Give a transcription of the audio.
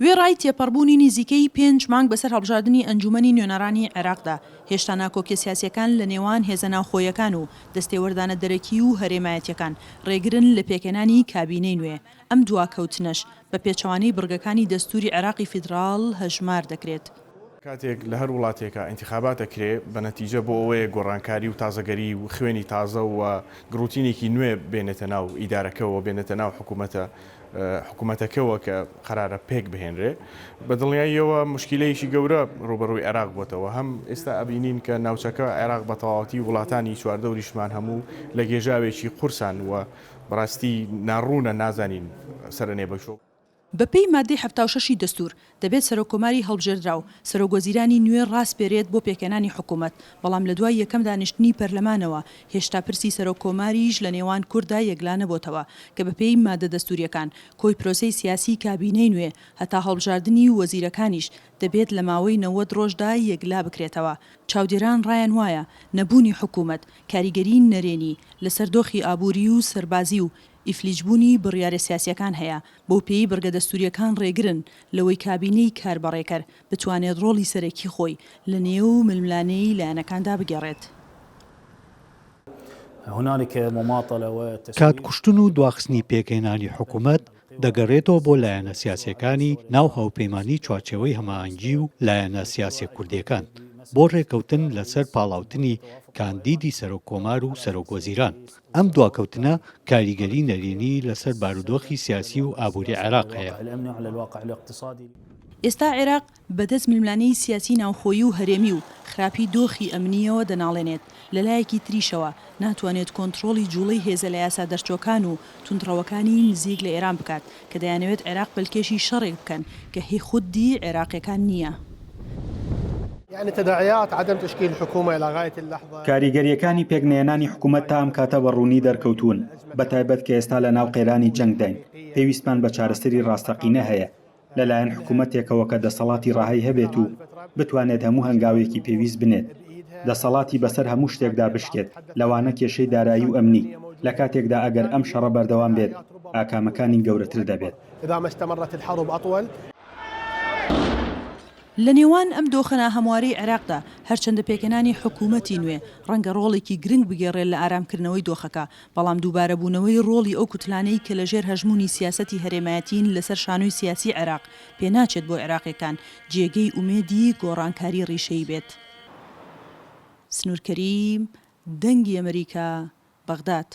وێڕای تێپەڕبوونی نزیکەی 5 مانگ بەسەر هەڵبژاردننی ئەنجومەنی نوێنەرانی عێراقدا هێشتا ناکۆکیە سیاسیەکان لە نێوان هێزە ناوخۆیەکان و دەستێوەردانە دەرەکی و هەرێمایەتیەکان ڕێگرن لە پێکێنانی کابینەی نوێ. ئەم دواکەوتنەش بە پێچەوانەی بڕگەکانی دەستوری عێراقی فیدراڵ هەژمار دەکرێت. کاتێک لە هەر وڵاتێکە ئینتیخابات دەکرێ بە نەتیجە بۆ ئەوەیە گۆڕانکاری و تازەگەری و خوێنی تازە و گروتینێکی نوێ بێنێتە ناو ئیدارەکەەوە بێنێتە ناو حکوومەتەکەەوە کە قرارە پێک بهێنرێ بە دڵنیاییەوە مشکلەیەکی گەورە ڕوبەڕووی عێراق بۆتەوە هەم ئێستا ئەبینین کە ناوچەکە عێراق بە تەواوەتی وڵاتانی چواردەوریشمان هەموو لە گێژاوێکی قورسان و بەڕاستی ناڕوونە نازانین سەرنێ بەشۆ. بەپێی مادەی 76 دەستور دەبێت سەرۆکۆماری هەڵبژێردرا و سەرۆکوەزیرانی نوێ ڕاستپێرێت بۆ پێکێنانی حکوومەت، بەڵام لە دوای یەکەم دانیشتنی پەرلەمانەوە هێشتا پرسی سەرۆکۆماریش لە نێوان کووردا یەکلا نەبووتەوە کە بەپێی مادە دەستوریەکان کۆی پرۆسەی سیاسی کابینەی نوێ هەتا هەڵبژاردننی وەزیرەکانیش دەبێت لە ماوەی 90 ڕۆژدا یەکلا بکرێتەوە. چاودێران ڕایان وایە نەبوونی حکوومەت، کاریگەری نەرێنی لەسەر دۆخی ئابووری و سەربازی و ئیفلیجبوونی بڕیارە سیاسیەکان هەیە بۆ پێی بەرگە دەستوریەکان ڕێگرن لەوەی کابینەی کاربەڕێکەر بتوانێت ڕۆڵی سەرەکی خۆی لە نێو ململانەی لایەنەکاندا بگەڕێت. کاتکوشتن و دواخستنی پێکهێنانی حکوومەت دەگەڕێتەوە بۆ لایەنە سیاسیەکانی ناو هاوپەیمانی چوارچێوەی هەماهەنگی و لایەنە سیاسی کوردیەکان بۆ ڕێکەوتن لەسەر پاڵاوتنی کاندیدی سەرۆکۆمار و سەرۆکوەزیران. ئەم دواکەوتنە کاریگەری نەرێنی لەسەر بارودۆخی سیاسی و ئابووری عێراق هەیە. ئێستا عێراق بەدەست ململانەی سیاسی ناوخۆیی و هەرێمی و خراپی دۆخی ئەمنیەوە دەناڵێنێت. لەلایەکی تریشەوە ناتوانێت کۆنتڕۆڵی جوڵەی هێزە لە یاسا دەرچۆکان و توندڕەوەکانی نزیک لە ئێران بکات کە دەیانەوێت عێراق بەلکێشی شەڕێک بکەن کە هی خودی عێراقیەکان نییە. يعني تداعيات عدم تشكيل الحكومة إلى غاية اللحظة. کاریگەریەکانی پێکنێنانی حکوومەت تا ئەم کاتە بەڕوونی دەرکەوتوون بەتایبەت کە ئێستا لە ناو قێرانی جەنگداین. پێویستمان بە چارەسەری ڕاستەقینە هەیە لەلایەن حکوومەتێکەوە کە دەسەڵاتی ڕاهەی هەبێت و بتوانێت هەموو هەنگاوێکی پێویست بنێت. دەسەڵاتی بەسەر هەموو شتێکدا بشکێت لەوانە کێشەی دارایی و ئەمنی لە کاتێکدا ئەگەر ئەم شەڕە بەردەوام بێت ئاکامەکانی گەورەتر دەبێت. لە نێوان ئەم دۆخەنە هەموارەی عێراقدا هەرچەندە پێکێنانی حکوومەتی نوێ ڕەنگە ڕۆڵێکی گرنگ بگێڕێت لە ئارامکردنەوەی دۆخەکە، بەڵام دووبارەبوونەوەی ڕۆڵی ئەو کوتلانەی کە لەژێر هەژمونی سیاسەتی هەرێمایەتین لەسەر شانۆی سیاسی عێراق پێناچێت بۆ عێراقیەکان جێگەی ئومێدی گۆڕانکاری ڕیشەی بێت. سنوور کەریم، دەنگی ئەمریکا، بەغداد.